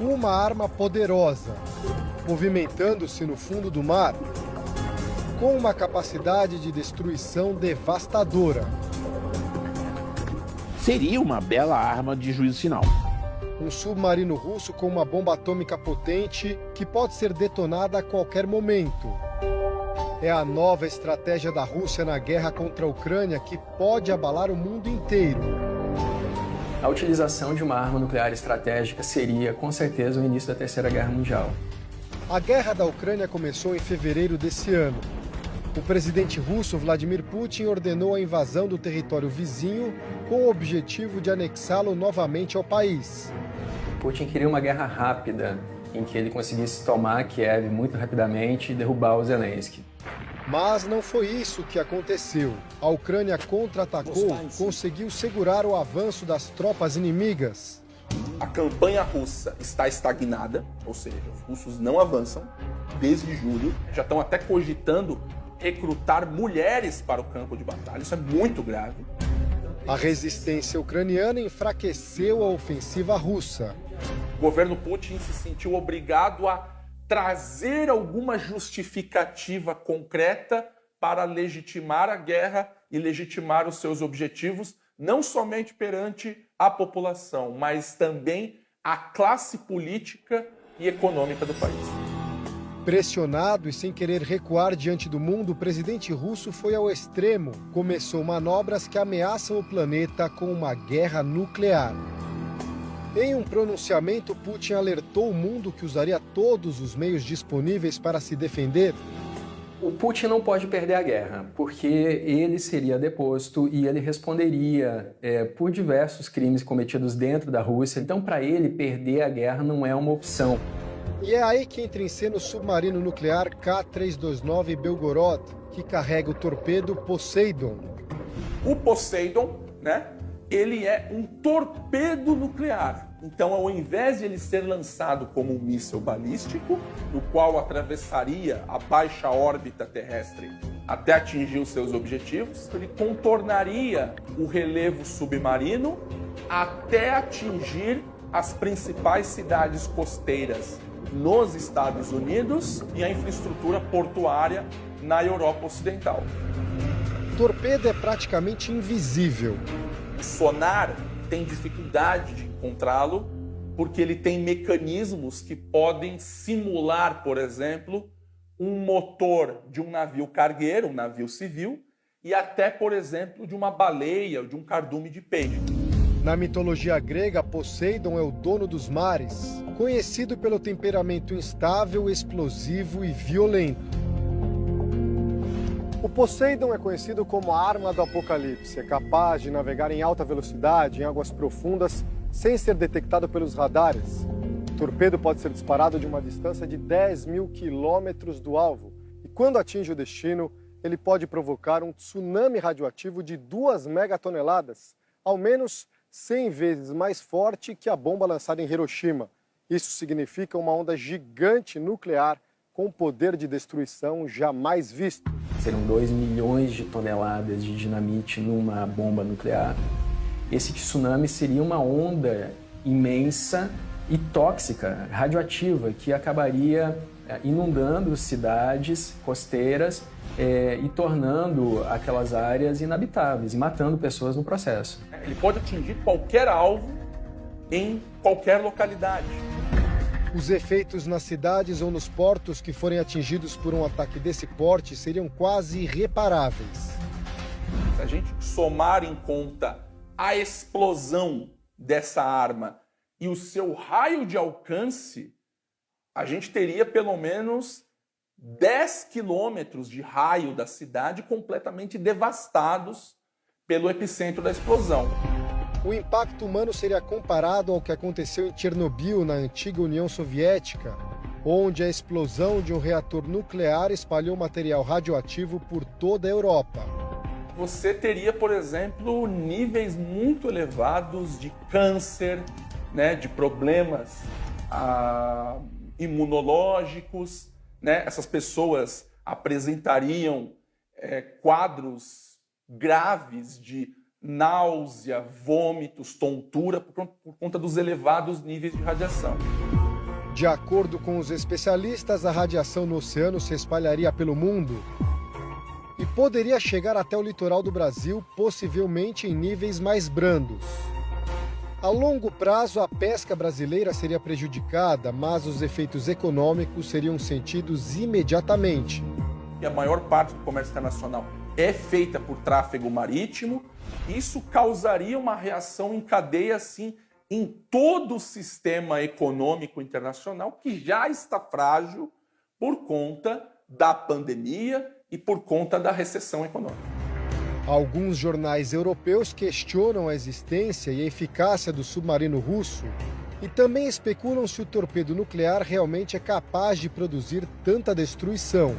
Uma arma poderosa, movimentando-se no fundo do mar, com uma capacidade de destruição devastadora. Seria uma bela arma de juízo final. Um submarino russo com uma bomba atômica potente que pode ser detonada a qualquer momento. É a nova estratégia da Rússia na guerra contra a Ucrânia que pode abalar o mundo inteiro. A utilização de uma arma nuclear estratégica seria, com certeza, o início da Terceira Guerra Mundial. A guerra da Ucrânia começou em fevereiro desse ano. O presidente russo Vladimir Putin ordenou a invasão do território vizinho com o objetivo de anexá-lo novamente ao país. Putin queria uma guerra rápida, em que ele conseguisse tomar Kiev muito rapidamente e derrubar o Zelensky. Mas não foi isso que aconteceu. A Ucrânia contra-atacou, conseguiu segurar o avanço das tropas inimigas. A campanha russa está estagnada, ou seja, os russos não avançam desde julho. Já estão até cogitando recrutar mulheres para o campo de batalha. Isso é muito grave. A resistência ucraniana enfraqueceu a ofensiva russa. O governo Putin se sentiu obrigado a trazer alguma justificativa concreta para legitimar a guerra e legitimar os seus objetivos, não somente perante a população, mas também a classe política e econômica do país. Pressionado e sem querer recuar diante do mundo, o presidente russo foi ao extremo. Começou manobras que ameaçam o planeta com uma guerra nuclear. Em um pronunciamento, Putin alertou o mundo que usaria todos os meios disponíveis para se defender. O Putin não pode perder a guerra, porque ele seria deposto e ele responderia por diversos crimes cometidos dentro da Rússia. Então, para ele, perder a guerra não é uma opção. E é aí que entra em cena o submarino nuclear K-329 Belgorod, que carrega o torpedo Poseidon. O Poseidon, ele é um torpedo nuclear. Então, ao invés de ele ser lançado como um míssil balístico, no qual atravessaria a baixa órbita terrestre até atingir os seus objetivos, ele contornaria o relevo submarino até atingir as principais cidades costeiras nos Estados Unidos e a infraestrutura portuária na Europa Ocidental. O torpedo é praticamente invisível. O sonar tem dificuldade de encontrá-lo porque ele tem mecanismos que podem simular, por exemplo, um motor de um navio cargueiro, um navio civil, e até, por exemplo, de uma baleia ou de um cardume de peixe. Na mitologia grega, Poseidon é o dono dos mares, conhecido pelo temperamento instável, explosivo e violento. O Poseidon é conhecido como a arma do apocalipse. É capaz de navegar em alta velocidade, em águas profundas, sem ser detectado pelos radares. O torpedo pode ser disparado de uma distância de 10 mil quilômetros do alvo. E quando atinge o destino, ele pode provocar um tsunami radioativo de 2 megatoneladas, ao menos 100 vezes mais forte que a bomba lançada em Hiroshima. Isso significa uma onda gigante nuclear com poder de destruição jamais visto. Serão 2 milhões de toneladas de dinamite numa bomba nuclear. Esse tsunami seria uma onda imensa e tóxica, radioativa, que acabaria inundando cidades costeiras e tornando aquelas áreas inabitáveis e matando pessoas no processo. Ele pode atingir qualquer alvo em qualquer localidade. Os efeitos nas cidades ou nos portos que forem atingidos por um ataque desse porte seriam quase irreparáveis. Se a gente somar em conta a explosão dessa arma e o seu raio de alcance, a gente teria pelo menos 10 quilômetros de raio da cidade completamente devastados pelo epicentro da explosão. O impacto humano seria comparado ao que aconteceu em Chernobyl, na antiga União Soviética, onde a explosão de um reator nuclear espalhou material radioativo por toda a Europa. Você teria, por exemplo, níveis muito elevados de câncer, de problemas imunológicos. Essas pessoas apresentariam quadros graves de náusea, vômitos, tontura, por conta dos elevados níveis de radiação. De acordo com os especialistas, a radiação no oceano se espalharia pelo mundo e poderia chegar até o litoral do Brasil, possivelmente em níveis mais brandos. A longo prazo, a pesca brasileira seria prejudicada, mas os efeitos econômicos seriam sentidos imediatamente. E a maior parte do comércio internacional é feita por tráfego marítimo. Isso causaria uma reação em cadeia, assim, em todo o sistema econômico internacional, que já está frágil por conta da pandemia e por conta da recessão econômica. Alguns jornais europeus questionam a existência e a eficácia do submarino russo e também especulam se o torpedo nuclear realmente é capaz de produzir tanta destruição.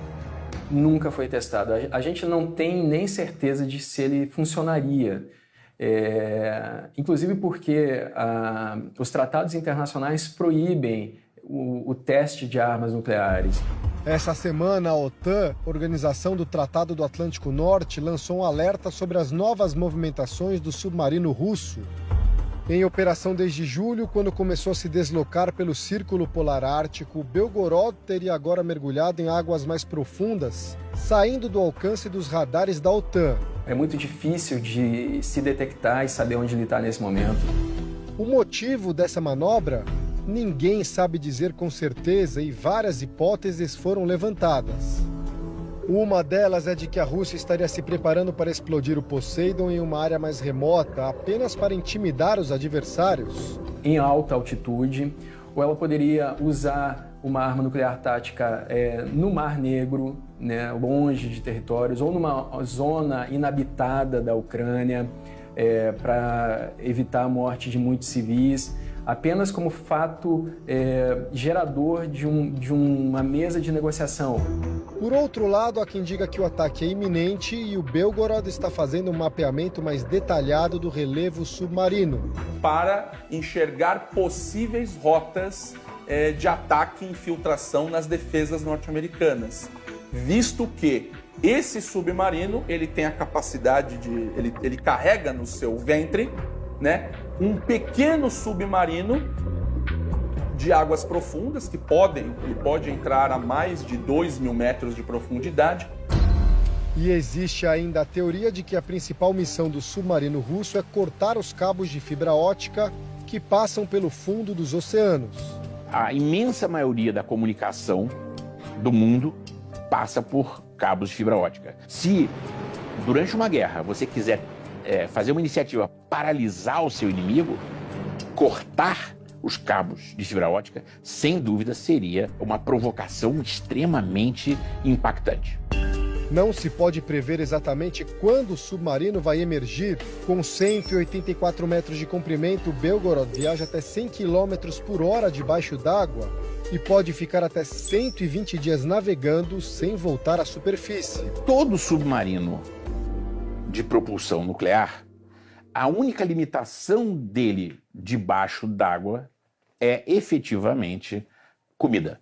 Nunca foi testado. A gente não tem nem certeza de se ele funcionaria. Inclusive porque os tratados internacionais proíbem o teste de armas nucleares. Essa semana, a OTAN, Organização do Tratado do Atlântico Norte, lançou um alerta sobre as novas movimentações do submarino russo. Em operação desde julho, quando começou a se deslocar pelo Círculo Polar Ártico, o Belgorod teria agora mergulhado em águas mais profundas, saindo do alcance dos radares da OTAN. É muito difícil de se detectar e saber onde ele está nesse momento. O motivo dessa manobra? Ninguém sabe dizer com certeza e várias hipóteses foram levantadas. Uma delas é de que a Rússia estaria se preparando para explodir o Poseidon em uma área mais remota, apenas para intimidar os adversários. Em alta altitude, ou ela poderia usar uma arma nuclear tática no Mar Negro, né, longe de territórios, ou numa zona inabitada da Ucrânia, para evitar a morte de muitos civis, apenas como fato gerador de uma mesa de negociação. Por outro lado, há quem diga que o ataque é iminente e o Belgorod está fazendo um mapeamento mais detalhado do relevo submarino. Para enxergar possíveis rotas de ataque e infiltração nas defesas norte-americanas, visto que esse submarino ele tem a capacidade de... ele carrega no seu ventre, né, um pequeno submarino de águas profundas que pode entrar a mais de 2.000 metros de profundidade. E existe ainda a teoria de que a principal missão do submarino russo é cortar os cabos de fibra óptica que passam pelo fundo dos oceanos. A imensa maioria da comunicação do mundo passa por cabos de fibra óptica. Se durante uma guerra você quiser fazer uma iniciativa paralisar o seu inimigo, cortar os cabos de fibra óptica, sem dúvida seria uma provocação extremamente impactante. Não se pode prever exatamente quando o submarino vai emergir. Com 184 metros de comprimento, o Belgorod viaja até 100 km por hora debaixo d'água e pode ficar até 120 dias navegando sem voltar à superfície. Todo submarino de propulsão nuclear, a única limitação dele debaixo d'água é efetivamente comida.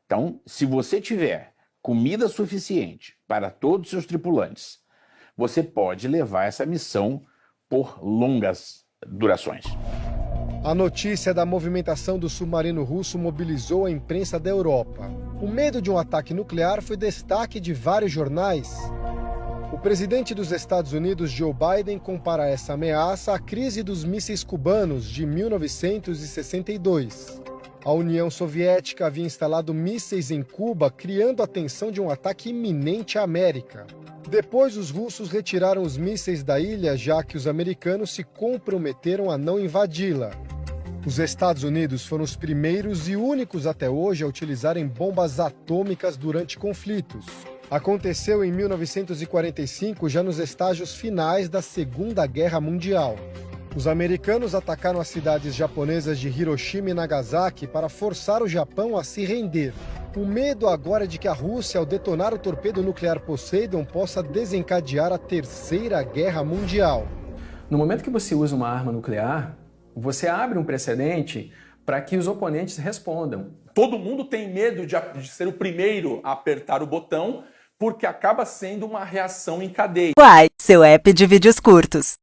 Então, se você tiver comida suficiente para todos os seus tripulantes, você pode levar essa missão por longas durações. A notícia da movimentação do submarino russo mobilizou a imprensa da Europa. O medo de um ataque nuclear foi destaque de vários jornais. O presidente dos Estados Unidos, Joe Biden, compara essa ameaça à crise dos mísseis cubanos de 1962. A União Soviética havia instalado mísseis em Cuba, criando a tensão de um ataque iminente à América. Depois, os russos retiraram os mísseis da ilha, já que os americanos se comprometeram a não invadi-la. Os Estados Unidos foram os primeiros e únicos até hoje a utilizarem bombas atômicas durante conflitos. Aconteceu em 1945, já nos estágios finais da Segunda Guerra Mundial. Os americanos atacaram as cidades japonesas de Hiroshima e Nagasaki para forçar o Japão a se render. O medo agora é de que a Rússia, ao detonar o torpedo nuclear Poseidon, possa desencadear a Terceira Guerra Mundial. No momento que você usa uma arma nuclear, você abre um precedente para que os oponentes respondam. Todo mundo tem medo de ser o primeiro a apertar o botão, porque acaba sendo uma reação em cadeia. Uai, seu app de vídeos curtos.